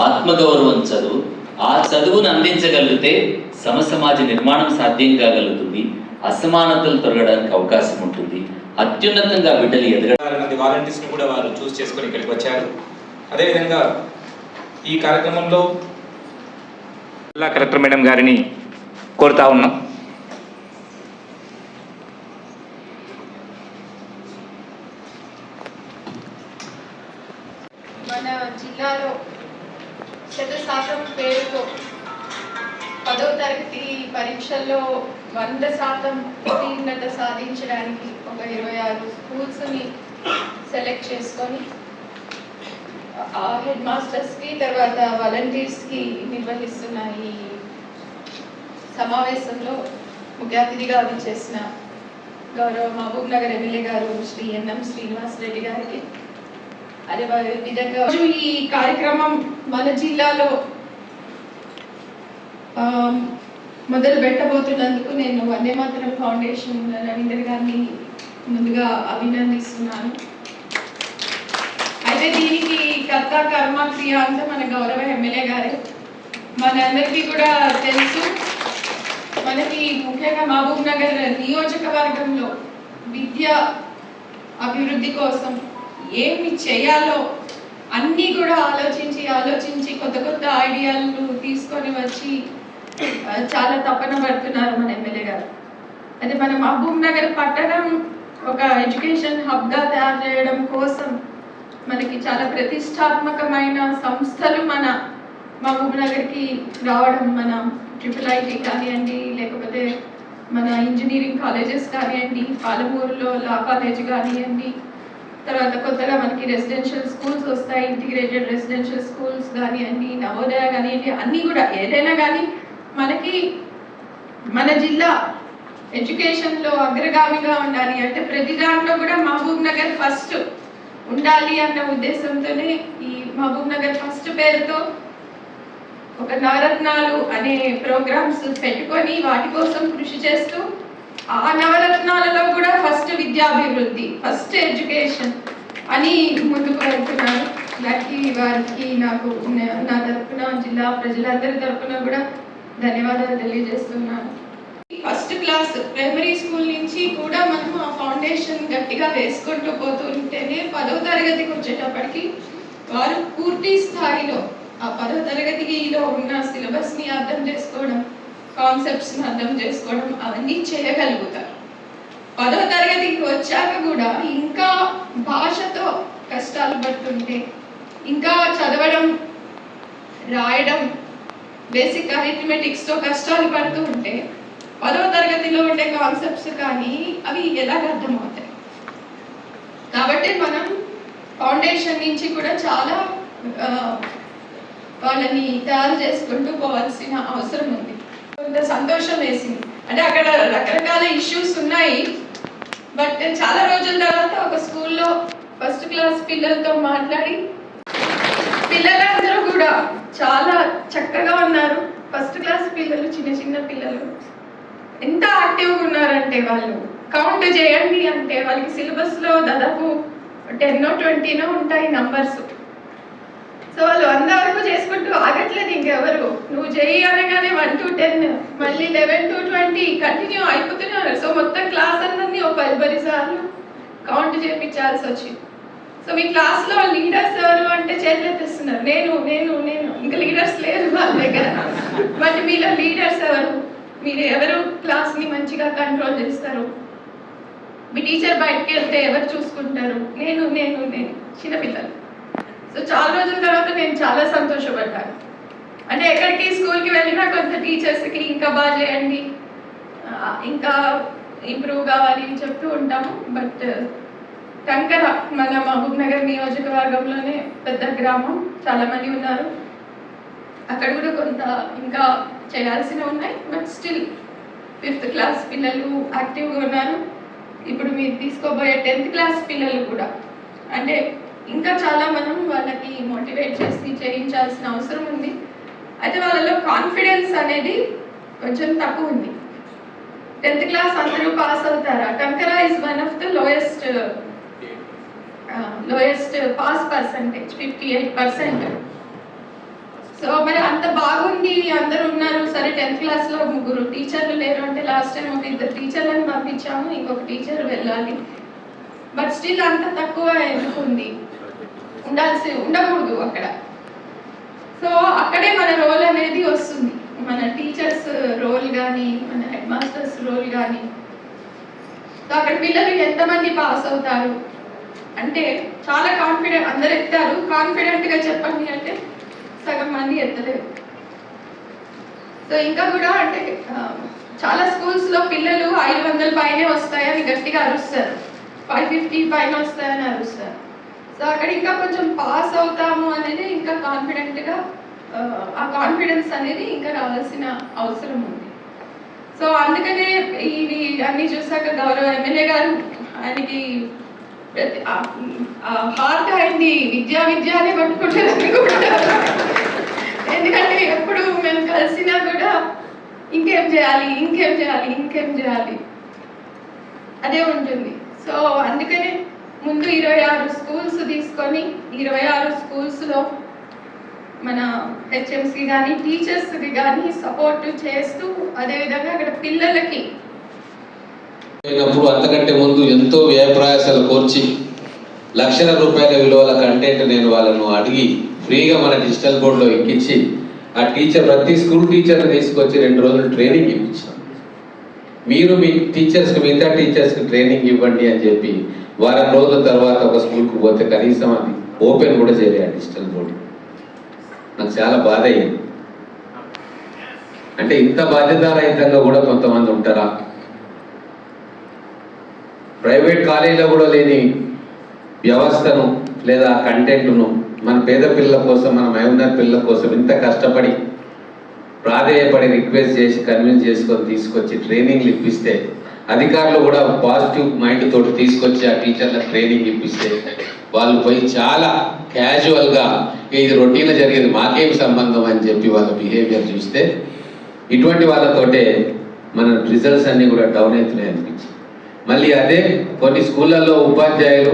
ఆత్మగౌరవం చదువు. ఆ చదువును అందించగలిగితే సమసమాజ నిర్మాణం సాధ్యం కాగలుగుతుంది, అసమానతలు తొలగడానికి అవకాశం ఉంటుంది, అత్యున్నతంగా బిడ్డలు ఎదగడానికి వాలంటీర్స్ని కూడా వారు చూస్ చేసుకొని ఇక్కడికి వచ్చారు. అదేవిధంగా ఈ కార్యక్రమంలో జిల్లా కలెక్టర్ మేడం గారిని కోరుతా ఉన్నాం. మన జిల్లాలో శతశాతం పేరుతో 10వ తరగతి పరీక్షల్లో 100% ఉత్తీర్ణత సాధించడానికి ఒక 26 స్కూల్స్ని సెలెక్ట్ చేసుకొని హెడ్ మాస్టర్స్కి తర్వాత వాలంటీర్స్కి నిర్వహిస్తున్న ఈ సమావేశంలో ముఖ్య అతిథిగా విచ్చేసిన గౌరవ మహబూబ్ నగర్ ఎమ్మెల్యే గారు శ్రీ ఎన్ఎం శ్రీనివాస్ రెడ్డి గారికి, అదే విధంగా ఈ కార్యక్రమం మన జిల్లాలో మొదలు పెట్టబోతున్నందుకు నేను వందే మాతరం ఫౌండేషన్ రవీందర్ గారిని ముందుగా అభినందిస్తున్నాను. అయితే దీనికి కర్త కర్మ క్రియ అంతా మన గౌరవ ఎమ్మెల్యే గారే. మనందరికీ కూడా తెలుసు, మనకి ముఖ్యంగా మహబూబ్ నగర్ నియోజకవర్గంలో విద్య అభివృద్ధి కోసం ఏమి చేయాలో అన్నీ కూడా ఆలోచించి కొత్త కొత్త ఐడియాలు తీసుకొని వచ్చి చాలా తపన పడుతున్నారు మన ఎమ్మెల్యే గారు. అయితే మన మహబూబ్ నగర్ పట్టణం ఒక ఎడ్యుకేషన్ హబ్గా తయారు చేయడం కోసం మనకి చాలా ప్రతిష్టాత్మకమైన సంస్థలు మన మహబూబ్ నగర్కి రావడం, మన IIIT కానివ్వండి, లేకపోతే మన ఇంజనీరింగ్ కాలేజెస్ కానివ్వండి, పాలమూరులో లా కాలేజ్ కానివ్వండి, తర్వాత కొత్తగా మనకి రెసిడెన్షియల్ స్కూల్స్ వస్తాయి, ఇంటిగ్రేటెడ్ రెసిడెన్షియల్ స్కూల్స్ కానివ్వండి, నవోదయ కానివ్వండి, అన్నీ కూడా ఏదైనా కానీ మనకి మన జిల్లా ఎడ్యుకేషన్లో అగ్రగామిగా ఉండాలి అంటే ప్రతి దాంట్లో కూడా మహబూబ్ నగర్ ఫస్ట్ ఉండాలి అన్న ఉద్దేశంతోనే ఈ మహబూబ్ నగర్ ఫస్ట్ పేరుతో ఒక నవరత్నాలు అనే ప్రోగ్రామ్స్ పెట్టుకొని వాటి కోసం కృషి చేస్తూ ఆ నవరత్నాలలో కూడా ఫస్ట్ విద్యాభివృద్ధి, ఫస్ట్ ఎడ్యుకేషన్ అని ముందుకు వెళ్తున్నారు. దానికి వారికి నాకు నా తరఫున జిల్లా ప్రజలందరి తరఫున కూడా ధన్యవాదాలు తెలియజేస్తున్నాను. ఫస్ట్ క్లాస్ ప్రైమరీ స్కూల్ నుంచి కూడా మనం ఆ ఫౌండేషన్ గట్టిగా వేసుకుంటూ పోతుంటేనే 10వ తరగతికి వచ్చేటప్పటికి వారు పూర్తి స్థాయిలో ఆ 10వ తరగతిలో ఉన్న సిలబస్ని అర్థం చేసుకోవడం, కాన్సెప్ట్స్ని అర్థం చేసుకోవడం అవన్నీ చేయగలుగుతారు. 10వ తరగతికి వచ్చాక కూడా ఇంకా భాషతో కష్టాలు పడుతుంటే, ఇంకా చదవడం రాయడం బేసిక్ అరిథమెటిక్స్తో కష్టాలు పడుతూ ఉంటే 10వ తరగతిలో ఉండే కాన్సెప్ట్స్ కానీ అవి ఎలాగ అర్థమవుతాయి. కాబట్టి మనం ఫౌండేషన్ నుంచి కూడా చాలా వాళ్ళని తయారు చేసుకుంటూ పోవాల్సిన అవసరం ఉంది. కొంత సంతోషం వేసింది, అంటే అక్కడ రకరకాల ఇష్యూస్ ఉన్నాయి. బట్ చాలా రోజుల తర్వాత ఒక స్కూల్లో ఫస్ట్ క్లాస్ పిల్లలతో మాట్లాడి పిల్లలందరూ కూడా చాలా చక్కగా ఉన్నారు. ఫస్ట్ క్లాస్ పిల్లలు, చిన్న చిన్న పిల్లలు ఎంత యాక్టివ్గా ఉన్నారంటే వాళ్ళు కౌంట్ చేయండి అంటే వాళ్ళకి సిలబస్లో దాదాపు 10 or 20 ఉంటాయి నంబర్స్. సో వాళ్ళు 100 వరకు చేసుకుంటూ ఆగట్లేదు. ఇంకెవరు నువ్వు చేయి అనగానే 1 to 10, మళ్ళీ 11 to 20 కంటిన్యూ అయిపోతున్నారు. సో మొత్తం క్లాస్ అందరినీ ఒక 10 సార్లు కౌంట్ చేయించాల్సి వచ్చింది. సో మీ క్లాస్లో లీడర్స్ ఎవరు అంటే చేతులు ఎత్తేస్తున్నారు, నేను నేను నేను ఇంకా లీడర్స్ లేరు వాళ్ళ దగ్గర. బట్ మీలో లీడర్స్ ఎవరు? మీరు ఎవరు క్లాస్ని మంచిగా కంట్రోల్ చేస్తారు? మీ టీచర్ బయటకు వెళ్తే ఎవరు చూసుకుంటారు? నేను నేను నేను చిన్నపిల్లలు. సో చాలా రోజుల తర్వాత నేను చాలా సంతోషపడ్డాను. అంటే ఎక్కడికి స్కూల్కి వెళ్ళినా కొంత టీచర్స్కి ఇంకా బాగా చేయండి, ఇంకా ఇంప్రూవ్ కావాలి చెప్తూ ఉంటాము. బట్ టంకర మన మహబూబ్ నగర్ నియోజకవర్గంలోనే పెద్ద గ్రామం, చాలామంది ఉన్నారు. అక్కడ కూడా కొంత ఇంకా చేయాల్సినవి ఉన్నాయి. బట్ స్టిల్ 5th క్లాస్ పిల్లలు యాక్టివ్గా ఉన్నారు. ఇప్పుడు మీరు తీసుకోబోయే 10th క్లాస్ పిల్లలు కూడా అంటే ఇంకా చాలా మనం వాళ్ళకి మోటివేట్ చేసి చేయించాల్సిన అవసరం ఉంది. అయితే వాళ్ళలో కాన్ఫిడెన్స్ అనేది కొంచెం తక్కువ ఉంది. 10th క్లాస్ అందరూ పాస్ అవుతారా? Tankara is one of the lowest pass percentage, 58%. So మరి అంత బాగుంది, అందరూ ఉన్నారు, సరే 10th క్లాస్లో 3 టీచర్లు లేరు అంటే లాస్ట్ టైం ఒక 2 టీచర్లను పంపించాము, ఇంకొక టీచర్ వెళ్ళాలి. బట్ స్టిల్ అంత తక్కువ ఎందుకుంది, ఉండకూడదు అక్కడ. సో అక్కడే మన రోల్ అనేది వస్తుంది, మన టీచర్స్ రోల్ కానీ మన హెడ్ మాస్టర్స్ రోల్ కానీ. సో అక్కడ పిల్లలు ఎంతమంది పాస్ అవుతారు అంటే చాలా కాన్ఫిడెంట్, అందరు ఎత్తారు, కాన్ఫిడెంట్గా చెప్పండి అంటే సగం మంది ఎత్తలేరు. సో ఇంకా కూడా అంటే చాలా స్కూల్స్లో పిల్లలు 500 పైనే వస్తాయని గట్టిగా అరుస్తారు, 550 పైన వస్తాయని అరుస్తారు. సో అక్కడ ఇంకా కొంచెం పాస్ అవుతాము అనేది ఇంకా కాన్ఫిడెంట్గా, ఆ కాన్ఫిడెన్స్ అనేది ఇంకా రావాల్సిన అవసరం ఉంది. సో అందుకనే ఇవి అన్నీ చూసాక గౌరవ ఎమ్మెల్యే గారు, ఆయనకి హార్ట్ అయింది, విద్య అనే పట్టుకుంటారని కూడా. ఎందుకంటే ఎప్పుడు మేము కలిసినా కూడా ఇంకేం చేయాలి అదే ఉంటుంది. సో అందుకనే ముందు 26 స్కూల్స్ తీసుకొని 26 స్కూల్స్లో మన హెచ్ఎంస్కి కానీ టీచర్స్కి కానీ సపోర్ట్ చేస్తూ, అదేవిధంగా అక్కడ పిల్లలకి అంతకంటే ముందు ఎంతో వ్యయప్రయాసాలు కోర్చి లక్షల రూపాయల విలువల కంటెంట్ నేను వాళ్ళను అడిగి ఫ్రీగా మన డిజిటల్ బోర్డులో ఎక్కించి ఆ టీచర్ ప్రతి స్కూల్ టీచర్ని తీసుకొచ్చి 2 రోజులు ట్రైనింగ్ ఇప్పించాం. మీరు మీ టీచర్స్కి, మిగతా టీచర్స్కి ట్రైనింగ్ ఇవ్వండి అని చెప్పి వారం రోజుల తర్వాత ఒక స్కూల్కి పోతే కనీసం అది ఓపెన్ కూడా చేయలేదు ఆ డిజిటల్ బోర్డు. నాకు చాలా బాధ అయ్యింది. అంటే ఇంత బాధ్యతారహితంగా కూడా కొంతమంది ఉంటారా? ప్రైవేట్ కాలేజీలో కూడా లేని వ్యవస్థను లేదా కంటెంట్ను మన పేద పిల్లల కోసం, మన మహబూబ్నగర్ పిల్లల కోసం ఇంత కష్టపడి ప్రాధేయపడి రిక్వెస్ట్ చేసి కన్విన్స్ చేసుకొని తీసుకొచ్చి ట్రైనింగ్లు ఇప్పిస్తే, అధికారులు కూడా పాజిటివ్ మైండ్ తోటి తీసుకొచ్చి ఆ టీచర్లకు ట్రైనింగ్ ఇప్పిస్తే వాళ్ళు పోయి చాలా క్యాజువల్గా ఇది రొటీన్గా జరిగేది, మాకేం సంబంధం అని చెప్పి వాళ్ళ బిహేవియర్ చూస్తే ఇటువంటి వాళ్ళతోటే మన రిజల్ట్స్ అన్నీ కూడా డౌన్ అవుతున్నాయి అనిపించి, మళ్ళీ అదే కొన్ని స్కూళ్ళల్లో ఉపాధ్యాయులు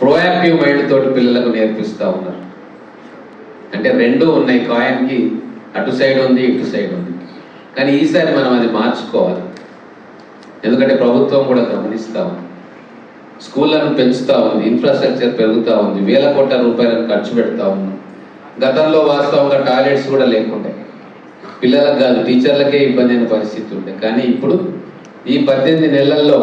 ప్రోయాక్టివ్ మైండ్ తోటి పిల్లలకు నేర్పిస్తూ ఉన్నారు. అంటే రెండూ ఉన్నాయి, కాయిన్కి అటు సైడ్ ఉంది, ఇటు సైడ్ ఉంది. కానీ ఈసారి మనం అది మార్చుకోవాలి. ఎందుకంటే ప్రభుత్వం కూడా గమనిస్తూ ఉంది, స్కూళ్ళను పెంచుతూ ఉంది, ఇన్ఫ్రాస్ట్రక్చర్ పెరుగుతూ ఉంది, వేల కోట్ల రూపాయలను ఖర్చు పెడతా ఉన్నాం. గతంలో వాస్తవంగా టాయిలెట్స్ కూడా లేకుండే, పిల్లలకు కాదు టీచర్లకే ఇబ్బంది అయిన పరిస్థితి ఉండే. కానీ ఇప్పుడు ఈ 18 నెలల్లో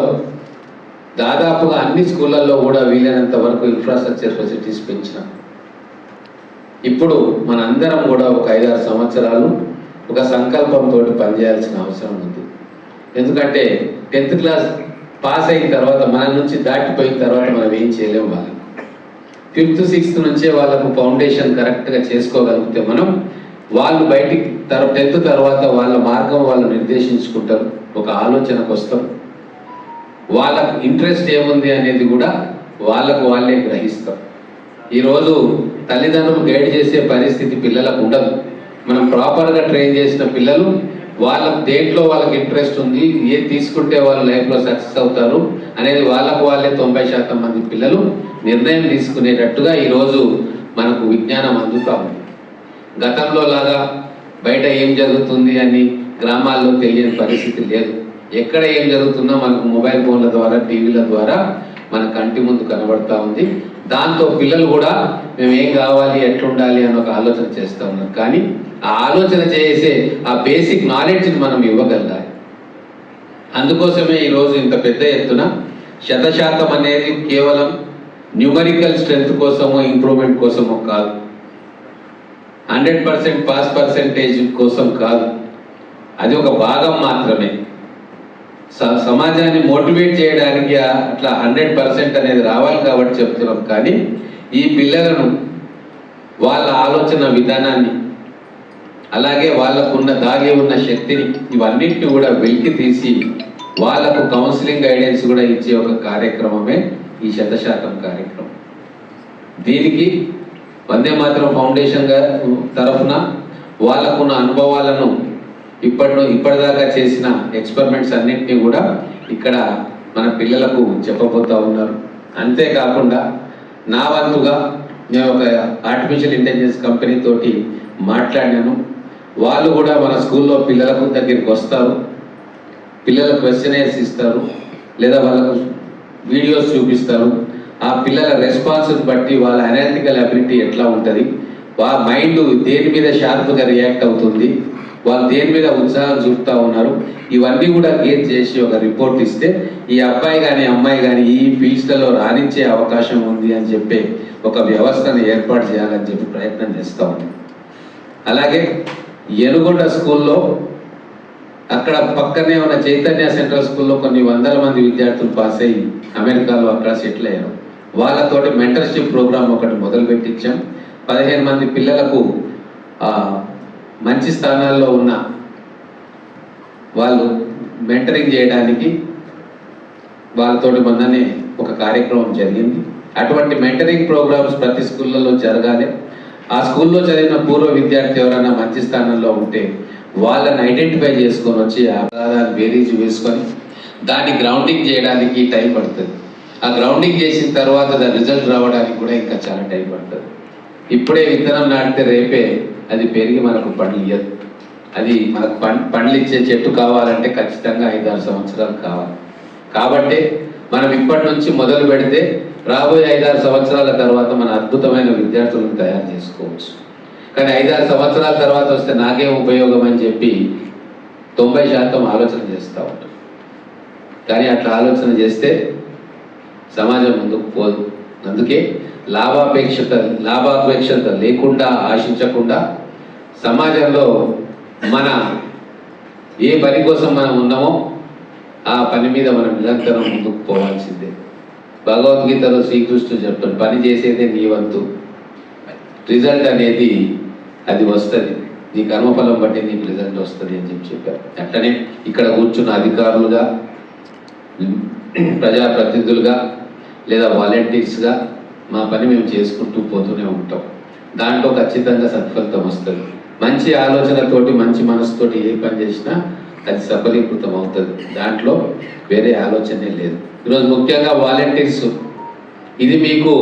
దాదాపుగా అన్ని స్కూళ్ళల్లో కూడా వీలైనంత వరకు ఇన్ఫ్రాస్ట్రక్చర్ ఫెసిలిటీస్ పెంచినాం. ఇప్పుడు మనందరం కూడా ఒక 5-6 సంవత్సరాలు ఒక సంకల్పంతో పనిచేయాల్సిన అవసరం ఉంది. ఎందుకంటే 10th క్లాస్ పాస్ అయిన తర్వాత మన నుంచి దాటిపోయిన తర్వాత మనం ఏం చేయలేము. వాళ్ళకి 5th 6th నుంచే వాళ్ళకు ఫౌండేషన్ కరెక్ట్గా చేసుకోగలిగితే మనం వాళ్ళు బయటికి 10th తర్వాత వాళ్ళ మార్గం వాళ్ళు నిర్దేశించుకుంటారు, ఒక ఆలోచనకు వస్తారు, వాళ్ళకు ఇంట్రెస్ట్ ఏముంది అనేది కూడా వాళ్ళకు వాళ్ళే గ్రహిస్తారు. ఈరోజు తల్లిదండ్రులు గైడ్ చేసే పరిస్థితి పిల్లలకు ఉండదు. మనం ప్రాపర్గా ట్రైన్ చేసిన పిల్లలు వాళ్ళకు దేంట్లో వాళ్ళకి ఇంట్రెస్ట్ ఉంది, ఏది తీసుకుంటే వాళ్ళు లైఫ్లో సక్సెస్ అవుతారు అనేది వాళ్ళకు వాళ్ళే 90% మంది పిల్లలు నిర్ణయం తీసుకునేటట్టుగా ఈరోజు మనకు విజ్ఞానం అందుతూ ఉంది. గతంలో లాగా బయట ఏం జరుగుతుంది అని గ్రామాల్లో తెలియని పరిస్థితి లేదు. ఎక్కడ ఏం జరుగుతుందో మనకు మొబైల్ ఫోన్ల ద్వారా, టీవీల ద్వారా మన కంటి ముందు కనబడతా ఉంది. దాంతో పిల్లలు కూడా మేము ఏం కావాలి, ఎట్లుండాలి అని ఒక ఆలోచన చేస్తూ ఉన్నారు. కానీ ఆ ఆలోచన చేసే ఆ బేసిక్ నాలెడ్జ్ని మనం ఇవ్వగలగాలి. అందుకోసమే ఈరోజు ఇంత పెద్ద ఎత్తున 100% అనేది కేవలం న్యూమరికల్ స్ట్రెంత్ కోసమో ఇంప్రూవ్మెంట్ కోసమో కాదు, 100% పాస్ పర్సెంటేజ్ కోసం కాదు, అది ఒక భాగం మాత్రమే. సమాజాన్ని మోటివేట్ చేయడానికి అట్లా 100% అనేది రావాలి కాబట్టి చెప్తున్నాం. కానీ ఈ పిల్లలను వాళ్ళ ఆలోచన విధానాన్ని, అలాగే వాళ్ళకున్న దాగి ఉన్న శక్తిని, ఇవన్నిటిని కూడా వెలికి తీసి వాళ్ళకు కౌన్సిలింగ్ గైడెన్స్ కూడా ఇచ్చే ఒక కార్యక్రమమే ఈ 100% కార్యక్రమం. దీనికి వందే మాతరం ఫౌండేషన్ తరఫున వాళ్ళకున్న అనుభవాలను ఇప్పటిదాకా చేసిన ఎక్స్పెరిమెంట్స్ అన్నింటినీ కూడా ఇక్కడ మన పిల్లలకు చెప్పబోతూ ఉన్నారు. అంతేకాకుండా నా వంతుగా నేను ఒక ఆర్టిఫిషియల్ ఇంటెలిజెన్స్ కంపెనీ తోటి మాట్లాడినాను. వాళ్ళు కూడా మన స్కూల్లో పిల్లలకు దగ్గరికి వస్తారు, పిల్లల క్వశ్చనర్స్ ఇస్తారు, లేదా వాళ్ళకు వీడియోస్ చూపిస్తారు. ఆ పిల్లల రెస్పాన్సెస్ బట్టి వాళ్ళ అనలిటికల్ అబిలిటీ ఎట్లా ఉంటుంది, వాళ్ళ మైండ్ దేని మీద షార్ప్గా రియాక్ట్ అవుతుంది, వాళ్ళు దేని మీద ఉత్సాహం చూపుతూ ఉన్నారు, ఇవన్నీ కూడా గేట్ చేసి ఒక రిపోర్ట్ ఇస్తే ఈ అబ్బాయి కానీ అమ్మాయి కానీ ఈ ఫీల్డ్స్లలో రాణించే అవకాశం ఉంది అని చెప్పి ఒక వ్యవస్థను ఏర్పాటు చేయాలని చెప్పి ప్రయత్నం చేస్తూ ఉన్నాం. అలాగే ఎనుగొండ స్కూల్లో అక్కడ పక్కనే ఉన్న చైతన్య సెంట్రల్ స్కూల్లో కొన్ని వందల మంది విద్యార్థులు పాస్ అయ్యి అమెరికాలో అక్కడ సెటిల్ అయ్యారు. వాళ్ళతోటి మెంటర్షిప్ ప్రోగ్రామ్ ఒకటి మొదలు పెట్టించాం. 15 మంది పిల్లలకు మంచి స్థానాల్లో ఉన్న వాళ్ళు మెంటరింగ్ చేయడానికి వాళ్ళతోటి మొన్ననే ఒక కార్యక్రమం జరిగింది. అటువంటి మెంటరింగ్ ప్రోగ్రామ్స్ ప్రతి స్కూళ్ళలో జరగాలి. ఆ స్కూల్లో చదివిన పూర్వ విద్యార్థి ఎవరైనా మంచి స్థానంలో ఉంటే వాళ్ళని ఐడెంటిఫై చేసుకొని వచ్చి ఆధారాన్ని బేరీజ్ వేసుకొని దాన్ని గ్రౌండింగ్ చేయడానికి టైం పడుతుంది. ఆ గ్రౌండింగ్ చేసిన తర్వాత దాని రిజల్ట్ రావడానికి కూడా ఇంకా చాలా టైం పడుతుంది. ఇప్పుడే విత్తనం నాటితే రేపే అది పెరిగి మనకు పండ్లు ఇయ్యదు. అది మనకు పండ్లు ఇచ్చే చెట్టు కావాలంటే ఖచ్చితంగా 5-6 సంవత్సరాలు కావాలి. కాబట్టి మనం ఇప్పటి నుంచి మొదలు పెడితే రాబోయే 5-6 సంవత్సరాల తర్వాత మన అద్భుతమైన విద్యార్థులను తయారు చేసుకోవచ్చు. కానీ 5-6 సంవత్సరాల తర్వాత వస్తే నాకేం ఉపయోగం అని చెప్పి 90% ఆలోచన చేస్తూ ఉంటాం. కానీ అట్లా ఆలోచన చేస్తే సమాజం ముందుకు పోదు. అందుకే లాభాపేక్షత లేకుండా, ఆశించకుండా సమాజంలో మన ఏ పని కోసం మనం ఉన్నామో ఆ పని మీద మనం నిరంతరం ముందుకు పోవాల్సిందే. భగవద్గీతలో శ్రీకృష్ణుడు చెప్తాడు, పని చేసేదే నీ వంతు, రిజల్ట్ అనేది అది వస్తుంది, నీ కర్మఫలం బట్టి నీకు రిజల్ట్ వస్తుంది అని చెప్పారు. అట్లనే ఇక్కడ కూర్చున్న అధికారులుగా, ప్రజాప్రతినిధులుగా లేదా వాలంటీర్స్గా మా పని మేము చేసుకుంటూ పోతూనే ఉంటాం. దాంట్లో ఖచ్చితంగా సత్ఫలితం వస్తుంది. మంచి ఆలోచనతోటి, మంచి మనసుతోటి ఏ పని చేసినా అది సఫలీకృతం అవుతుంది. దాంట్లో వేరే ఆలోచనే లేదు. ఈరోజు ముఖ్యంగా వాలంటీర్స్, ఇది మీకు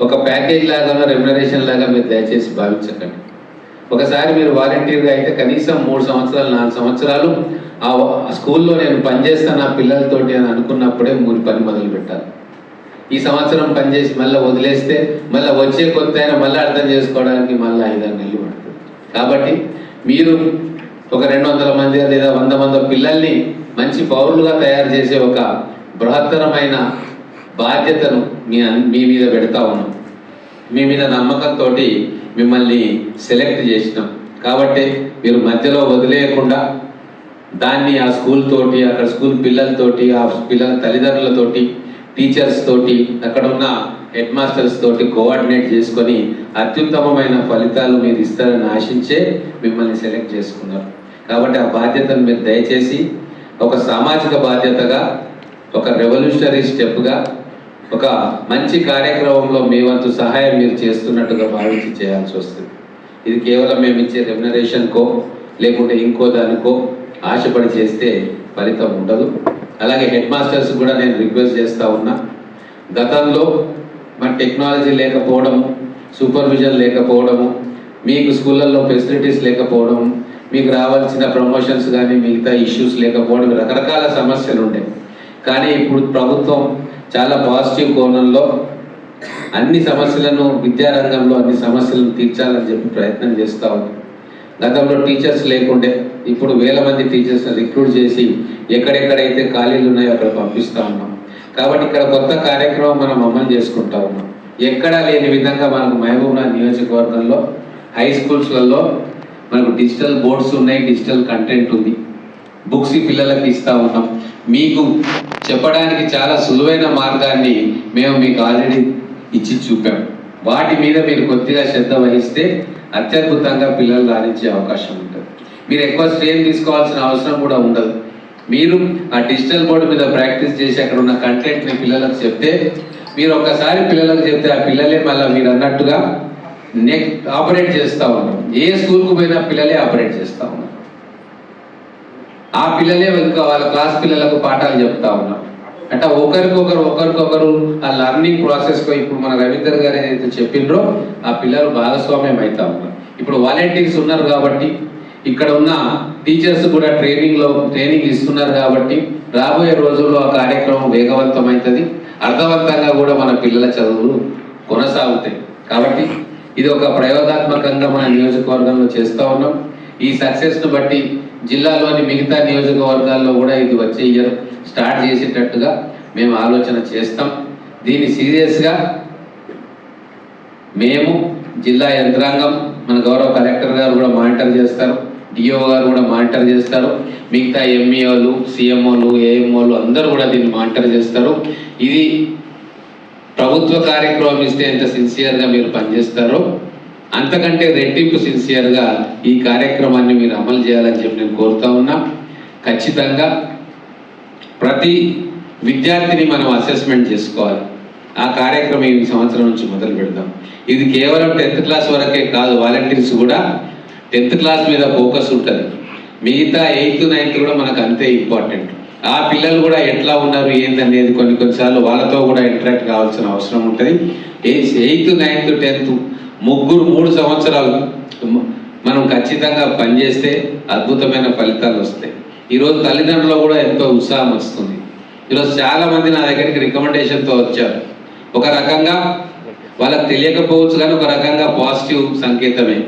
ఒక ప్యాకేజ్ లాగా, రెమ్యునరేషన్ లాగా మీరు దయచేసి భావించకండి. ఒకసారి మీరు వాలంటీర్గా అయితే కనీసం 3 సంవత్సరాలు 4 సంవత్సరాలు ఆ స్కూల్లో నేను పనిచేస్తాను నా పిల్లలతోటి అని అనుకున్నప్పుడే మీరు పని మొదలు పెట్టాలి. ఈ సంవత్సరం పనిచేసి మళ్ళీ వదిలేస్తే మళ్ళీ వచ్చే కొత్త అయినా మళ్ళీ అర్థం చేసుకోవడానికి మళ్ళీ 5-6 నెలలు పడుతుంది. కాబట్టి మీరు ఒక 200 మంది లేదా 100 మంది పిల్లల్ని మంచి పౌరులుగా తయారు చేసే ఒక బృహత్తరమైన బాధ్యతను మీ మీద పెడతా ఉన్నాం. మీ మీద నమ్మకంతో మిమ్మల్ని సెలెక్ట్ చేసినాం. కాబట్టి మీరు మధ్యలో వదిలేయకుండా దాన్ని ఆ స్కూల్ తోటి, అక్కడ స్కూల్ పిల్లలతోటి, ఆ పిల్లల తల్లిదండ్రులతోటి, టీచర్స్ తోటి, అక్కడ ఉన్న హెడ్ మాస్టర్స్ తోటి కోఆర్డినేట్ చేసుకొని అత్యుత్తమమైన ఫలితాలు మీరు ఇస్తారని ఆశించే మిమ్మల్ని సెలెక్ట్ చేసుకున్నారు. కాబట్టి ఆ బాధ్యతను మీరు దయచేసి ఒక సామాజిక బాధ్యతగా, ఒక రెవల్యూషనరీ స్టెప్గా, ఒక మంచి కార్యక్రమంలో మీ వంతు సహాయం మీరు చేస్తున్నట్టుగా భావించి చేయాల్సి వస్తుంది. ఇది కేవలం మేము ఇచ్చే రెమ్యునరేషన్కో లేకుంటే ఇంకో దానికో ఆశపడి చేస్తే ఫలితం ఉండదు. అలాగే హెడ్ మాస్టర్స్ కూడా నేను రిక్వెస్ట్ చేస్తూ ఉన్నా, గతంలో మన టెక్నాలజీ లేకపోవడము, సూపర్విజన్ లేకపోవడము, మీకు స్కూళ్ళల్లో ఫెసిలిటీస్ లేకపోవడము, మీకు రావాల్సిన ప్రమోషన్స్ కానీ మిగతా ఇష్యూస్ లేకపోవడం, రకరకాల సమస్యలు ఉండే. కానీ ఇప్పుడు ప్రభుత్వం చాలా పాజిటివ్ కోణంలో అన్ని సమస్యలను, విద్యారంగంలో అన్ని సమస్యలను తీర్చాలని చెప్పి ప్రయత్నం చేస్తూ ఉంది. గతంలో టీచర్స్ లేకుండే, ఇప్పుడు 1000 మంది టీచర్స్ని రిక్రూట్ చేసి ఎక్కడెక్కడైతే ఖాళీలు ఉన్నాయో అక్కడ పంపిస్తూ ఉన్నాం. కాబట్టి ఇక్కడ కొత్త కార్యక్రమం మనం అమలు చేసుకుంటా ఉన్నాం. ఎక్కడా లేని విధంగా మనకు మహబూబ్నగర్ నియోజకవర్గంలో హై స్కూల్స్లలో మనకు డిజిటల్ బోర్డ్స్ ఉన్నాయి, డిజిటల్ కంటెంట్ ఉంది, బుక్స్ పిల్లలకి ఇస్తూ ఉన్నాం. మీకు చెప్పడానికి చాలా సులువైన మార్గాన్ని మేము మీకు ఆల్రెడీ ఇచ్చి చూపాం. వాటి మీద మీరు కొద్దిగా శ్రద్ధ వహిస్తే అత్యద్భుతంగా పిల్లలు రాణించే అవకాశం ఉంటుంది. మీరు ఎక్కువ స్ట్రెయిన్ తీసుకోవాల్సిన అవసరం కూడా ఉండదు. మీరు ఆ డిజిటల్ బోర్డు మీద ప్రాక్టీస్ చేసి అక్కడ ఉన్న కంటెంట్ని పిల్లలకు చెప్తే, మీరు ఒక్కసారి పిల్లలకు చెప్తే ఆ పిల్లలే మళ్ళీ మీరు అన్నట్టుగా ఆపరేట్ చేస్తూ ఉన్నారు. ఏ స్కూల్కు పోయినా పిల్లలే ఆపరేట్ చేస్తూ ఉన్నారు. ఆ పిల్లలే ఇంకా వాళ్ళ క్లాస్ పిల్లలకు పాఠాలు చెప్తా ఉన్నారు. అంటే ఒకరికొకరు ఆ లర్నింగ్ ప్రాసెస్లో ఇప్పుడు మన రవీందర్ గారు ఏదైతే చెప్పిండ్రో ఆ పిల్లలు భాగస్వామ్యం అవుతా ఉన్నారు. ఇప్పుడు వాలంటీర్స్ ఉన్నారు కాబట్టి, ఇక్కడ ఉన్న టీచర్స్ కూడా ట్రైనింగ్ ఇస్తున్నారు కాబట్టి రాబోయే రోజుల్లో ఆ కార్యక్రమం వేగవంతమవుతుంది, అర్థవంతంగా కూడా మన పిల్లల చదువులు కొనసాగుతాయి. కాబట్టి ఇది ఒక ప్రయోగాత్మకంగా మన నియోజకవర్గంలో చేస్తూ ఉన్నాం. ఈ సక్సెస్ను బట్టి జిల్లాలోని మిగతా నియోజకవర్గాల్లో కూడా ఇది వచ్చే ఇయర్ స్టార్ట్ చేసేటట్టుగా మేము ఆలోచన చేస్తాం. దీన్ని సీరియస్గా మేము జిల్లా యంత్రాంగం, మన గౌరవ కలెక్టర్ గారు కూడా మానిటర్ చేస్తారు, డిఓ గారు కూడా మానిటర్ చేస్తారు, మిగతా ఎంఈఓలు, సిఎంఓలు, ఏఎంఓలు అందరూ కూడా దీన్ని మానిటర్ చేస్తారు. ఇది ప్రభుత్వ కార్యక్రమం ఇస్తే ఎంత సిన్సియర్గా మీరు పనిచేస్తారో అంతకంటే రెట్టింపు సిన్సియర్గా ఈ కార్యక్రమాన్ని మీరు అమలు చేయాలని చెప్పి నేను కోరుతా ఉన్నా. ఖచ్చితంగా ప్రతి విద్యార్థిని మనం అసెస్మెంట్ చేసుకోవాలి. ఆ కార్యక్రమం ఈ సంవత్సరం నుంచి మొదలు పెడదాం. ఇది కేవలం 10th క్లాస్ వరకే కాదు, వాలంటీర్స్ కూడా 10th క్లాస్ మీద ఫోకస్ ఉంటుంది. మిగతా 8th, 9th కూడా మనకు అంతే ఇంపార్టెంట్. ఆ పిల్లలు కూడా ఎట్లా ఉన్నారు ఏందనేది కొన్నిసార్లు వాళ్ళతో కూడా ఇంటరాక్ట్ కావాల్సిన అవసరం ఉంటుంది. 8th, 9th, 10th 3 సంవత్సరాలు మనం ఖచ్చితంగా పనిచేస్తే అద్భుతమైన ఫలితాలు వస్తాయి. ఈరోజు తల్లిదండ్రులు కూడా ఎంతో ఉత్సాహం వస్తుంది. ఈరోజు చాలా మంది నా దగ్గరికి రికమెండేషన్తో వచ్చారు. ఒక రకంగా వాళ్ళకి తెలియకపోవచ్చు కానీ ఒక రకంగా పాజిటివ్ సంకేతమే.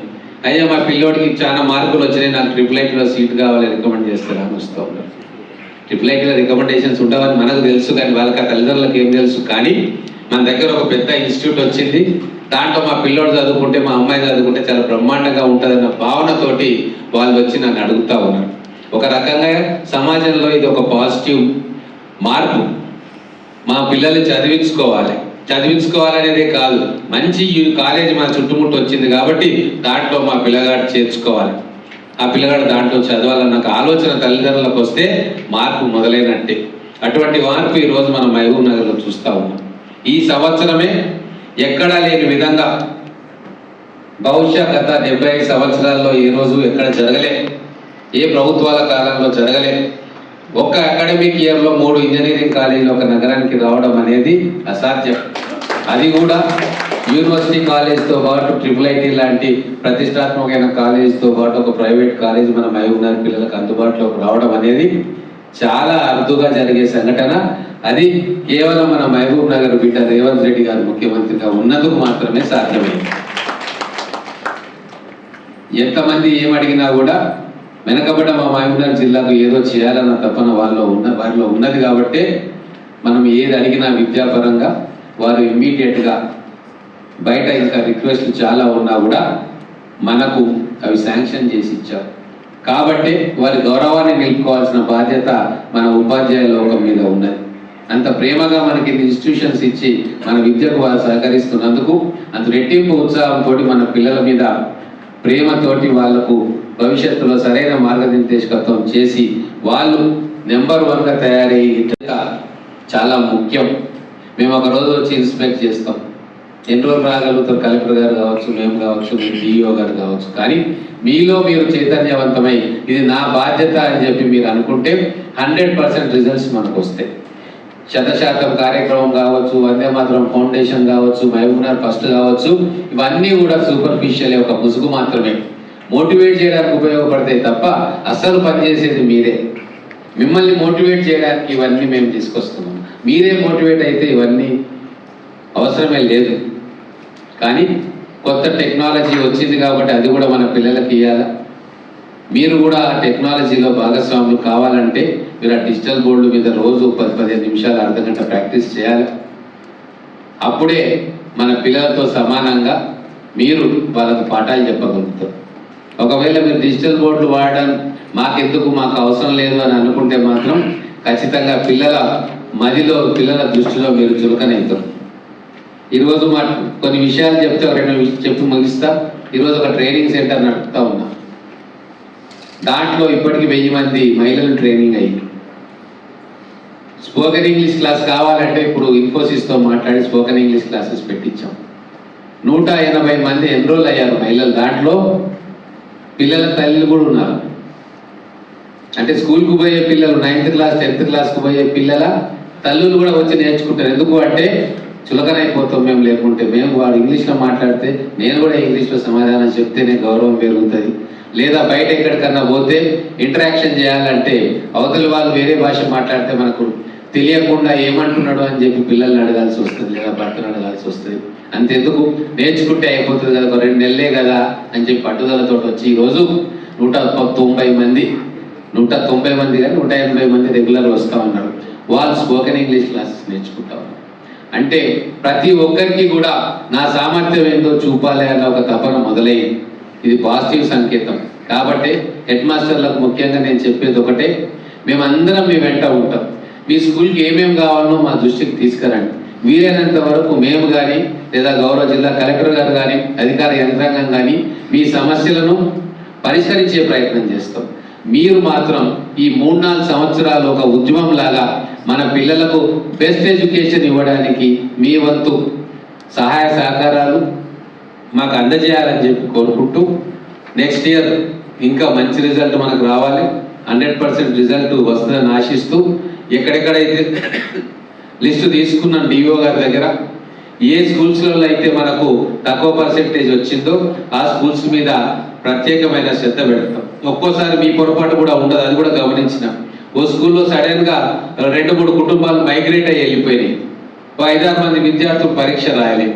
అయ్యా మా పిల్లోడికి చాలా మార్కులు వచ్చినాయి, నాకు IIITలో సీట్ కావాలి, రికమెండ్ చేస్తారా అని వస్తూ ఉన్నారు. IIITలో రికమెండేషన్స్ ఉండవని మనకు తెలుసు కానీ వాళ్ళకి ఆ తల్లిదండ్రులకు ఏం తెలుసు. కానీ మన దగ్గర ఒక పెద్ద ఇన్స్టిట్యూట్ వచ్చింది, దాంట్లో మా పిల్లోడు చదువుకుంటే, మా అమ్మాయి చదువుకుంటే చాలా బ్రహ్మాండంగా ఉంటుందన్న భావనతోటి వాళ్ళు వచ్చి నన్ను అడుగుతూ ఉన్నారు. ఒక రకంగా సమాజంలో ఇది ఒక పాజిటివ్ మార్పు. మా పిల్లల్ని చదివించుకోవాలనేదే కాదు, మంచి కాలేజీ మన చుట్టుముట్టు వచ్చింది కాబట్టి దాంట్లో మా పిల్లగాడు చేర్చుకోవాలి, ఆ పిల్లగాడు దాంట్లో చదవాలన్న ఆలోచన తల్లిదండ్రులకు వస్తే మార్పు మొదలైనట్టే. అటువంటి మార్పు ఈరోజు మనం మహబూబ్ నగర్లో చూస్తూ ఉన్నాం. ఈ సంవత్సరమే ఎక్కడా లేని విధంగా, బహుశా గత 75 సంవత్సరాల్లో ఏ రోజు ఎక్కడ జరగలే, ఏ ప్రభుత్వాల కాలంలో జరగలే. ఒక్క అకాడమిక్ ఇయర్లో 3 ఇంజనీరింగ్ కాలేజీలు ఒక నగరానికి రావడం అనేది అసాధ్యం. అది కూడా యూనివర్సిటీ కాలేజ్తో పాటు IIIT లాంటి ప్రతిష్టాత్మకమైన కాలేజ్తో పాటు ఒక ప్రైవేట్ కాలేజ్ మన మహబూబ్ నగర్ పిల్లలకు అందుబాటులోకి రావడం అనేది చాలా అరుదుగా జరిగే సంఘటన. అది కేవలం మన మహబూబ్ నగర్ బిడ్డ రేవంత్ రెడ్డి గారు ముఖ్యమంత్రిగా ఉన్నందుకు మాత్రమే సాధ్యమైంది. ఎంతమంది ఏమడిగినా కూడా వెనకబడ్డ మా మహబూబ్ నగర్ జిల్లాకు ఏదో చేయాలన్న తపన వారిలో ఉన్నది కాబట్టి మనం ఏది అడిగినా విద్యాపరంగా వారు ఇమ్మీడియట్గా, బయట ఇంకా రిక్వెస్ట్లు చాలా ఉన్నా కూడా మనకు అవి శాంక్షన్ చేసి ఇచ్చారు. కాబట్టి వారి గౌరవాన్ని నిలుపుకోవాల్సిన బాధ్యత మన ఉపాధ్యాయ లోకం మీద ఉన్నది. అంత ప్రేమగా మనకి ఇన్స్టిట్యూషన్స్ ఇచ్చి మన విద్యకు వారు సహకరిస్తున్నందుకు అంత రెట్టింపు ఉత్సాహంతో మన పిల్లల మీద ప్రేమతోటి వాళ్లకు భవిష్యత్తులో సరైన మార్గనిర్దేశకత్వం చేసి వాళ్ళు నెంబర్ 1గా తయారయ్యేట్టుగా చాలా ముఖ్యం. మేము ఒక రోజు వచ్చి ఇన్స్పెక్ట్ చేస్తాం, ఎన్ని రోజులు రాగలుగుతారు కలెక్టర్ గారు కావచ్చు, మేము కావచ్చు, డిఈఓ గారు కావచ్చు. కానీ మీలో మీరు చైతన్యవంతమై ఇది నా బాధ్యత అని చెప్పి మీరు అనుకుంటే 100% రిజల్ట్స్ మనకు వస్తాయి. 100% కార్యక్రమం కావచ్చు, వందే మాతరం ఫౌండేషన్ కావచ్చు, మహబూబ్ నగర్ ఫస్ట్ కావచ్చు, ఇవన్నీ కూడా సూపర్ఫిషియల్, ఒక ముసుగు మాత్రమే. మోటివేట్ చేయడానికి ఉపయోగపడతాయి తప్ప అసలు పనిచేసేది మీరే. మిమ్మల్ని మోటివేట్ చేయడానికి ఇవన్నీ మేము తీసుకొస్తున్నాం. మీరే మోటివేట్ అయితే ఇవన్నీ అవసరమే లేదు. కానీ కొత్త టెక్నాలజీ వచ్చింది కాబట్టి అది కూడా మన పిల్లలకి ఇవ్వాలా. మీరు కూడా ఆ టెక్నాలజీలో భాగస్వాములు కావాలంటే మీరు ఆ డిజిటల్ బోర్డు మీద రోజు 10-15 నిమిషాలు, అర్ధగంట ప్రాక్టీస్ చేయాలి. అప్పుడే మన పిల్లలతో సమానంగా మీరు వాళ్ళకు పాఠాలు చెప్పగలుగుతారు. ఒకవేళ మీరు డిజిటల్ బోర్డులు వాడడం మాకు అవసరం లేదు అని అనుకుంటే మాత్రం ఖచ్చితంగా పిల్లల మదిలో, పిల్లల దృష్టిలో మీరు చులకనవుతారు. ఈరోజు కొన్ని విషయాలు చెప్తే 2 చెప్పి ముగిస్తా. ఈరోజు ఒక ట్రైనింగ్ సెంటర్ నడుపుతా ఉన్నా. దాంట్లో ఇప్పటికి 1000 మంది మహిళలు ట్రైనింగ్ అయ్యి స్పోకెన్ ఇంగ్లీష్ క్లాస్ కావాలంటే ఇప్పుడు ఇన్ఫోసిస్తో మాట్లాడి స్పోకెన్ ఇంగ్లీష్ క్లాసెస్ పెట్టించాం. 180 మంది ఎన్రోల్ అయ్యారు మహిళలు. దాంట్లో పిల్లల తల్లిలు కూడా ఉన్నారు. అంటే స్కూల్కు పోయే పిల్లలు, 9th క్లాస్ 10th క్లాస్కు పోయే పిల్లల తల్లులు కూడా వచ్చి నేర్చుకుంటారు. ఎందుకు అంటే చులకనైపోతాం మేము. లేకుంటే మేము వాడు ఇంగ్లీష్లో మాట్లాడితే నేను కూడా ఇంగ్లీష్లో సమాధానం చెప్తేనే గౌరవం పెరుగుతుంది. లేదా బయట ఎక్కడికన్నా పోతే ఇంటరాక్షన్ చేయాలంటే అవతలి వాళ్ళు వేరే భాష మాట్లాడితే మనకు తెలియకుండా ఏమంటున్నాడు అని చెప్పి పిల్లల్ని అడగాల్సి వస్తుంది, లేదా భర్తను అడగాల్సి వస్తుంది. అంతెందుకు, నేర్చుకుంటే అయిపోతుంది కదా, ఒక 2 నెలలే కదా అని చెప్పి పట్టుదలతో వచ్చి ఈరోజు 190 మంది కానీ 180 మంది రెగ్యులర్ వస్తూ ఉన్నారు. వాళ్ళు స్పోకెన్ ఇంగ్లీష్ క్లాసెస్ నేర్చుకుంటా ఉన్నారు. అంటే ప్రతి ఒక్కరికి కూడా నా సామర్థ్యం ఏంటో చూపాలి అన్న ఒక తపన మొదలైంది. ఇది పాజిటివ్ సంకేతం. కాబట్టి హెడ్ మాస్టర్లకు ముఖ్యంగా నేను చెప్పేది ఒకటే, మేమందరం మీ వెంట ఉంటాం. మీ స్కూల్కి ఏమేమి కావాలనో మా దృష్టికి తీసుకురండి. వీలైనంత వరకు మేము కానీ లేదా గౌరవ జిల్లా కలెక్టర్ గారు కానీ అధికార యంత్రాంగం కానీ మీ సమస్యలను పరిష్కరించే ప్రయత్నం చేస్తాం. మీరు మాత్రం ఈ 3-4 సంవత్సరాలు ఒక ఉద్యమం లాగా మన పిల్లలకు బెస్ట్ ఎడ్యుకేషన్ ఇవ్వడానికి మీ వంతు సహాయ సహకారాలు మాకు అందజేయాలని చెప్పి కోరుకుంటూ, నెక్స్ట్ ఇయర్ ఇంకా మంచి రిజల్ట్ మనకు రావాలి, 100% రిజల్ట్ వస్తుందని ఆశిస్తూ, ఎక్కడెక్కడైతే లిస్టు తీసుకున్నాం డిఓ గారి దగ్గర, ఏ స్కూల్స్లలో అయితే మనకు తక్కువ పర్సెంటేజ్ వచ్చిందో ఆ స్కూల్స్ మీద ప్రత్యేకమైన శ్రద్ధ పెడతాం. ఒక్కోసారి మీ పొరపాటు కూడా ఉండదు, అది కూడా గమనించిన. ఓ స్కూల్లో సడన్గా 2-3 కుటుంబాలు మైగ్రేట్ అయ్యి వెళ్ళిపోయినాయి. 5-6 మంది విద్యార్థులు పరీక్ష రాయాలి.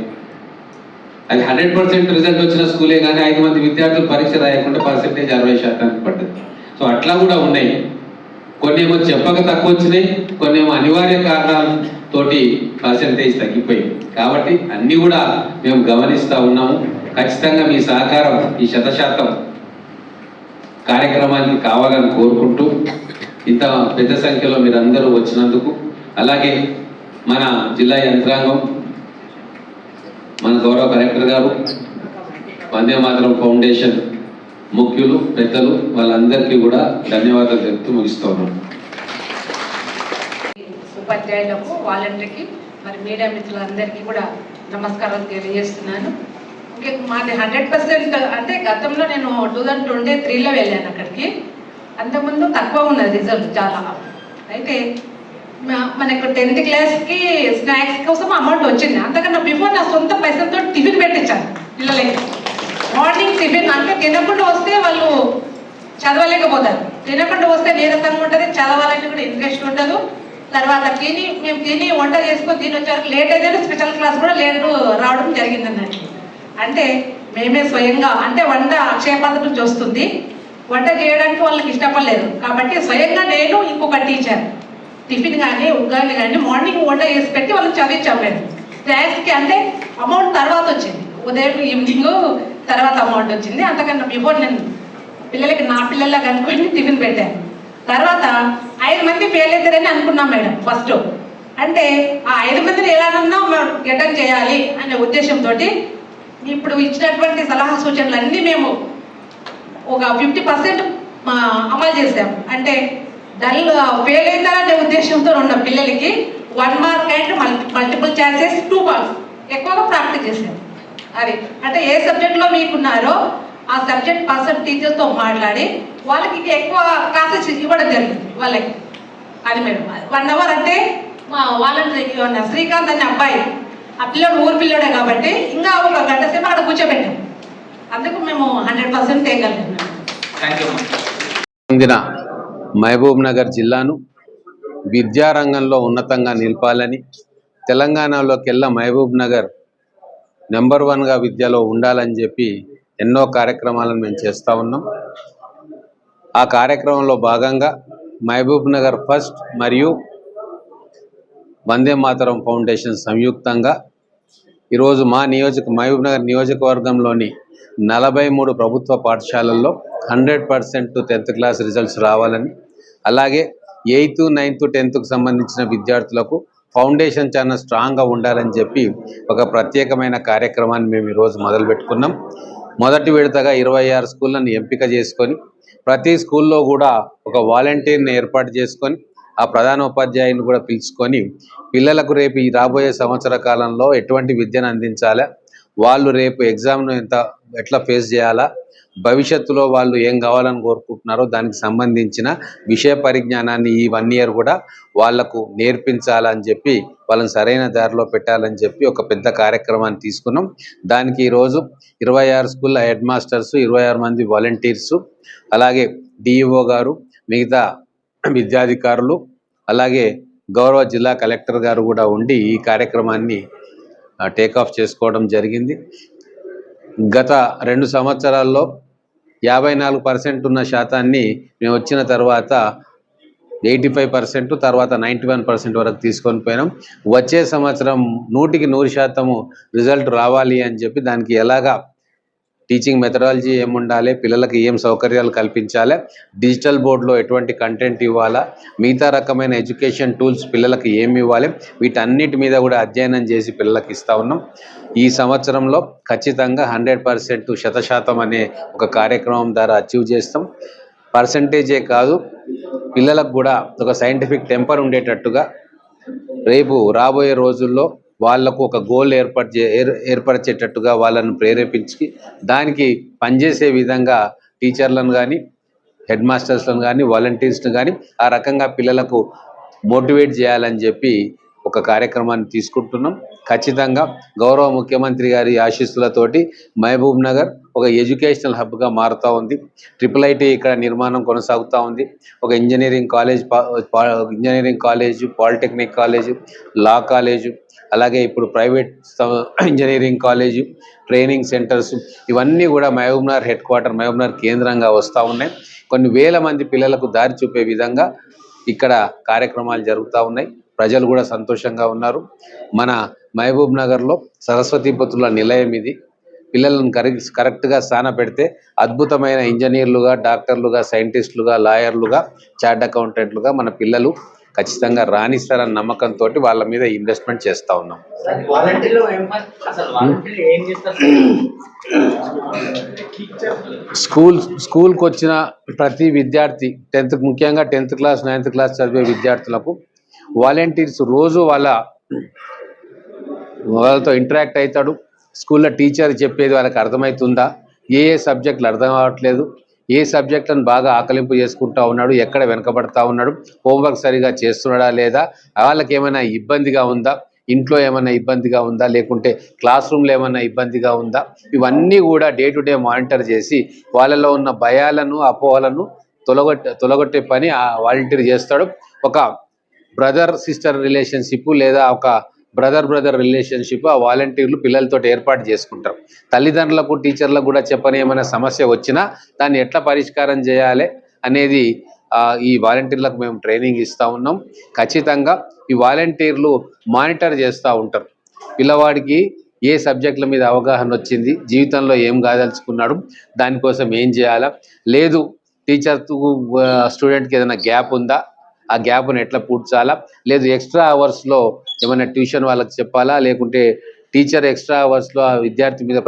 అది 100% రిజల్ట్ వచ్చిన స్కూలే, కానీ 5 మంది విద్యార్థులు పరీక్ష రాయకుండా పర్సెంటేజ్ 60% పడ్డది. సో అట్లా కూడా ఉన్నాయి. కొన్ని ఏమో చెప్పక తక్కువ వచ్చినాయి, కొన్ని ఏమో అనివార్య కారణాలతోటి పర్సెంటేజ్ తగ్గిపోయింది. కాబట్టి అన్నీ కూడా మేము గమనిస్తూ ఉన్నాము. ఖచ్చితంగా మీ సహకారం ఈ 100% కార్యక్రమానికి కావాలని కోరుకుంటూ, ఇంత పెద్ద సంఖ్యలో మీరందరూ వచ్చినందుకు, అలాగే మన జిల్లా యంత్రాంగం, మన గౌరవ కలెక్టర్ గారు, వందే మాతరం ఫౌండేషన్ ముఖ్యులు పెద్దలు, వాళ్ళందరికీ కూడా ధన్యవాదాలు చెప్తూ ముగిస్తూ ఉన్నాను. ఉపాధ్యాయులకు, వాలంటీర్కి, మరి మీడియా మిత్రులందరికీ కూడా నమస్కారాలు తెలియజేస్తున్నాను. మాది 100% అంటే గతంలో నేను 2023లో వెళ్ళాను అక్కడికి. అంతకుముందు తక్కువ ఉన్నది రిజల్ట్ చాలా. అయితే మనకు 10th క్లాస్కి స్నాక్స్ కోసం అమౌంట్ వచ్చింది. అంతకన్నా బిఫోర్ నా సొంత పైసలతో టిఫిన్ పెట్టించాను పిల్లలకి. మార్నింగ్ టిఫిన్ అంటే తినకుండా వస్తే వాళ్ళు చదవలేకపోతారు, తినకుండా వస్తే నీరసంగా ఉంటుంది, చదవాలని కూడా ఇంట్రెస్ట్ ఉండదు. తర్వాత మేము తిని వంట చేసుకొని తిని వచ్చారు. లేట్ అయితే స్పెషల్ క్లాస్ కూడా లేట్ రావడం జరిగింది అన్నట్టు. అంటే మేమే స్వయంగా, అంటే వంట అక్షయ పద్ధతి నుంచి వస్తుంది, వంట చేయడానికి వాళ్ళకి ఇష్టపడలేదు కాబట్టి స్వయంగా నేను ఇంకొక టీచర్ టిఫిన్ కానీ ఉగ్గాని కానీ మార్నింగ్ వంట చేసి పెట్టి వాళ్ళకి చదివించాము. మేము స్నాక్స్కి అంటే అమౌంట్ తర్వాత వచ్చింది, ఉదయం ఈవినింగ్ తర్వాత అమౌంట్ వచ్చింది. అంతకన్నా బిఫోర్ నేను పిల్లలకి నా పిల్లల్లా కనుక్కొని టిఫిన్ పెట్టాను. తర్వాత 5 మంది ఫెయిల్ అవుతారని అనుకున్నాం మేడం ఫస్ట్. అంటే ఆ 5 మందిని ఎలానన్నా గెటన్ చేయాలి అనే ఉద్దేశంతో ఇప్పుడు ఇచ్చినటువంటి సలహా సూచనలు అన్నీ మేము ఒక 50% అమలు చేసాం. అంటే ఫెయిల్ అవుతారనే ఉద్దేశంతో ఉన్న పిల్లలకి 1 mark and multiple chances 2 marks ఎక్కువగా ప్రాక్టీస్ చేసాం. అది అంటే ఏ సబ్జెక్ట్లో మీకున్నారో ఆ సబ్జెక్ట్ పర్సన్ టీచర్తో మాట్లాడి వాళ్ళకి ఎక్కువ క్లాసెస్ ఇవ్వడం జరిగింది వాళ్ళకి. అది మేడం 1 అవర్ అంటే మా వాళ్ళని శ్రీకాంత్ అనే అబ్బాయి, ఆ పిల్లడు ఊరు పిల్లడే కాబట్టి ఇంకా ఒక గంట సేపు అక్కడ కూర్చోబెట్టాం. అందుకు మేము 100% తేగలిగాం. చెందిన మహబూబ్ నగర్ జిల్లాను విద్యారంగంలో ఉన్నతంగా నిలపాలని, తెలంగాణలోకెల్లా మహబూబ్ నగర్ నెంబర్ 1గా విద్యలో ఉండాలని చెప్పి ఎన్నో కార్యక్రమాలను మేము చేస్తూ ఉన్నాం. ఆ కార్యక్రమంలో భాగంగా మహబూబ్ నగర్ ఫస్ట్ మరియు వందే మాతరం ఫౌండేషన్ సంయుక్తంగా ఈరోజు మా మహబూబ్ నగర్ నియోజకవర్గంలోని 43 ప్రభుత్వ పాఠశాలల్లో 100% 10th క్లాస్ రిజల్ట్స్ రావాలని, అలాగే 8th, 9th, 10th సంబంధించిన విద్యార్థులకు ఫౌండేషన్ చాలా స్ట్రాంగ్గా ఉండాలని చెప్పి ఒక ప్రత్యేకమైన కార్యక్రమాన్ని మేము ఈరోజు మొదలుపెట్టుకున్నాం. మొదటి విడతగా 26 స్కూళ్ళను ఎంపిక చేసుకొని ప్రతి స్కూల్లో కూడా ఒక వాలంటీర్ని ఏర్పాటు చేసుకొని ఆ ప్రధానోపాధ్యాయుని కూడా పిలుచుకొని పిల్లలకు రేపు ఈ రాబోయే సంవత్సర కాలంలో ఎటువంటి విద్యను అందించాలా, వాళ్ళు రేపు ఎగ్జామ్ను ఎట్లా ఫేస్ చేయాలా, భవిష్యత్తులో వాళ్ళు ఏం కావాలని కోరుకుంటున్నారో దానికి సంబంధించిన విషయ పరిజ్ఞానాన్ని ఈ 1 year కూడా వాళ్లకు నేర్పించాలని చెప్పి వాళ్ళని సరైన దారిలో పెట్టాలని చెప్పి ఒక పెద్ద కార్యక్రమాన్ని తీసుకున్నాం. దానికి ఈరోజు 26 స్కూళ్ళ హెడ్ మాస్టర్స్, 26 మంది వాలంటీర్సు, అలాగే డిఈఓ గారు, మిగతా విద్యాధికారులు, అలాగే గౌరవ జిల్లా కలెక్టర్ గారు కూడా ఉండి ఈ కార్యక్రమాన్ని టేకాఫ్ చేసుకోవడం జరిగింది. గత 2 సంవత్సరాల్లో 54% ఉన్న శాతాన్ని మేము వచ్చిన తర్వాత 85%, తర్వాత 91% వరకు తీసుకొని పోయినాం. వచ్చే సంవత్సరం 100% రిజల్ట్ రావాలి అని చెప్పి దానికి ఎలాగా టీచింగ్ మెథడాలజీ ఏముండాలి, పిల్లలకి ఏం సౌకర్యాలు కల్పించాలి, డిజిటల్ బోర్డులో ఎటువంటి కంటెంట్ ఇవ్వాలా, మిగతా రకమైన ఎడ్యుకేషన్ టూల్స్ పిల్లలకి ఏమి ఇవ్వాలి, వీటన్నిటి మీద కూడా అధ్యయనం చేసి పిల్లలకి ఇస్తూ ఉన్నాం. ఈ సంవత్సరంలో ఖచ్చితంగా 100% 100% అనే ఒక కార్యక్రమం ద్వారా అచీవ్ చేస్తాం. పర్సంటేజే కాదు, పిల్లలకు కూడా ఒక సైంటిఫిక్ టెంపర్ ఉండేటట్టుగా రేపు రాబోయే రోజుల్లో వాళ్లకు ఒక గోల్ ఏర్పరిచేటట్టుగా వాళ్ళను ప్రేరేపించి దానికి పనిచేసే విధంగా టీచర్లను కానీ, హెడ్ మాస్టర్స్లను కానీ, వాలంటీర్స్ను కానీ ఆ రకంగా పిల్లలకు మోటివేట్ చేయాలని చెప్పి ఒక కార్యక్రమాన్ని తీసుకుంటున్నాం. ఖచ్చితంగా గౌరవ ముఖ్యమంత్రి గారి ఆశీస్సులతోటి మహబూబ్ నగర్ ఒక ఎడ్యుకేషనల్ హబ్గా మారుతూ ఉంది. IIIT ఇక్కడ నిర్మాణం కొనసాగుతూ ఉంది. ఒక ఇంజనీరింగ్ కాలేజ్, పాలిటెక్నిక్ కాలేజ్, లా కాలేజు, అలాగే ఇప్పుడు private engineering college, training centres, ఇవన్నీ కూడా మహబూబ్నగర్ హెడ్ క్వార్టర్, మహబూబ్నగర్ కేంద్రంగా వస్తూ ఉన్నాయి. కొన్ని వేల మంది పిల్లలకు దారి చూపే విధంగా ఇక్కడ కార్యక్రమాలు జరుగుతూ ఉన్నాయి. ప్రజలు కూడా సంతోషంగా ఉన్నారు. మన మహబూబ్ నగర్లో సరస్వతి పుత్రుల నిలయం ఇది. పిల్లలను కరెక్ట్గా స్థాన పెడితే అద్భుతమైన ఇంజనీర్లుగా, డాక్టర్లుగా, సైంటిస్టులుగా, లాయర్లుగా, చార్ట్ అకౌంటెంట్లుగా మన పిల్లలు ఖచ్చితంగా రాణిస్తారన్న నమ్మకంతో వాళ్ళ మీద ఇన్వెస్ట్మెంట్ చేస్తూ ఉన్నాం. స్కూల్కి వచ్చిన ప్రతి విద్యార్థి ముఖ్యంగా 10th క్లాస్ 9th క్లాస్ చదివే విద్యార్థులకు వాలంటీర్స్ రోజు వాళ్ళతో ఇంటరాక్ట్ అవుతాడు. స్కూల్లో టీచర్ చెప్పేది వాళ్ళకి అర్థమవుతుందా, ఏ సబ్జెక్టులు అర్థం అవ్వట్లేదు, ఏ సబ్జెక్టులను బాగా ఆకలింపు చేసుకుంటూ ఉన్నాడు, ఎక్కడ వెనకబడతా ఉన్నాడు, హోంవర్క్ సరిగా చేస్తున్నాడా లేదా, వాళ్ళకి ఏమైనా ఇబ్బందిగా ఉందా, ఇంట్లో ఏమైనా ఇబ్బందిగా ఉందా, లేకుంటే క్లాస్ రూమ్లో ఏమైనా ఇబ్బందిగా ఉందా, ఇవన్నీ కూడా డే టు డే మానిటర్ చేసి వాళ్ళలో ఉన్న భయాలను, అపోహలను తొలగొట్టే పని ఆ వాలంటీర్ చేస్తాడు. ఒక బ్రదర్ సిస్టర్ రిలేషన్షిప్ లేదా ఒక బ్రదర్ రిలేషన్షిప్ ఆ వాలంటీర్లు పిల్లలతో ఏర్పాటు చేసుకుంటారు. తల్లిదండ్రులకు, టీచర్లకు కూడా చెప్పని ఏమైనా సమస్య వచ్చినా దాన్ని ఎట్లా పరిష్కారం చేయాలి అనేది ఈ వాలంటీర్లకు మేము ట్రైనింగ్ ఇస్తూ ఉన్నాం. ఖచ్చితంగా ఈ వాలంటీర్లు మానిటర్ చేస్తూ ఉంటారు. పిల్లవాడికి ఏ సబ్జెక్టుల మీద అవగాహన వచ్చింది, జీవితంలో ఏం కాదలుచుకున్నాడు, దానికోసం ఏం చేయాలా, లేదు టీచర్కు స్టూడెంట్కి ఏదైనా గ్యాప్ ఉందా, ఆ గ్యాప్ను ఎట్లా పూడ్చాలా, లేదు ఎక్స్ట్రా అవర్స్లో ఏమైనా ట్యూషన్ వాళ్ళకి చెప్పాలా, లేకుంటే టీచర్ ఎక్స్ట్రా అవర్స్లో ఆ విద్యార్థి మీద